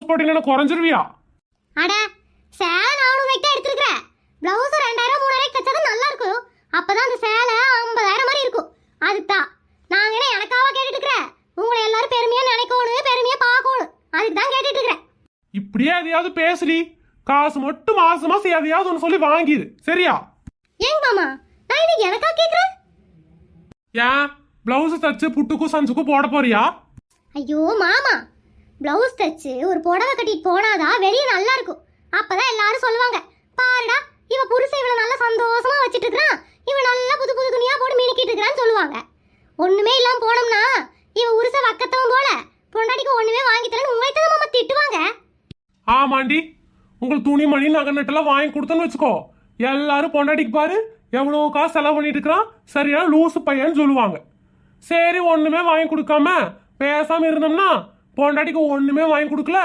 போட்டீங்கன்னா குறைஞ்சிருவியா? அட சேலை 400 எடுத்துருக்கேன். பிளவுஸ் 2000 3000 தச்சாதான் நல்லா இருக்கும். அப்பதான் அந்த சேலை 50000 மாதிரி இருக்கும். அதுதான் நாங்க என்ன எனக்காக கேட்டுட்டு இருக்கிறேன். உங்களை எல்லாரும் பெருமையா நினைக்கணும், பெருமையா பார்க்கணும். அதுக்கு தான் கேட்டுட்டு இருக்கிறேன். இப்படியே எதையாவது பேசலி, காசு மட்டும் மாசம் மாசம் எதையாவது ஒன்று சொல்லி வாங்கிடு, சரியா? ஏங்க மாமா, நான் இது எனக்கா கேக்குறேன்? ஏன் பிளவுஸ் தச்சு புட்டுக்கும் சஞ்சுக்கும் போட போறியா? ஐயோ மாமா, பிளவுஸ் தச்சு ஒரு புடவை கட்டிட்டு போனாதான் வெளியே நல்லா இருக்கும். அப்பதான் எல்லாரும் சொல்லுவாங்க, பாருடா இவ புருஷன் இவனை நல்லா சந்தோஷமா வச்சிட்டு இருக்கிறான், இவன் நல்லா புது புது துணியா போட்டு மினிக்கிட்டு இருக்கிறான்னு சொல்லுவாங்க. ஒண்ணுமே இல்லாம போனோம்னா இவ உருச வக்கத்தவன் போல பொண்டாட்டிக்கு ஒண்ணுமே வாங்கி தரேன்னு உங்களை தான் மாமா திட்டுவாங்க. ஆமாண்டி, உங்களுக்கு துணி மணி நகை நட்டெல்லாம் வாங்கி கொடுத்தோன்னு வச்சுக்கோ, எல்லாரும் பொண்டாட்டிக்கு பாரு எவ்வளோ காசு செலவு பண்ணிட்டு இருக்கிறான், சரியான லூசு பையன்னு சொல்லுவாங்க. சரி ஒண்ணுமே வாங்கி கொடுக்காம பேசாம இருந்தோம்னா பொண்டாட்டிக்கு ஒண்ணுமே வாங்கி கொடுக்கல,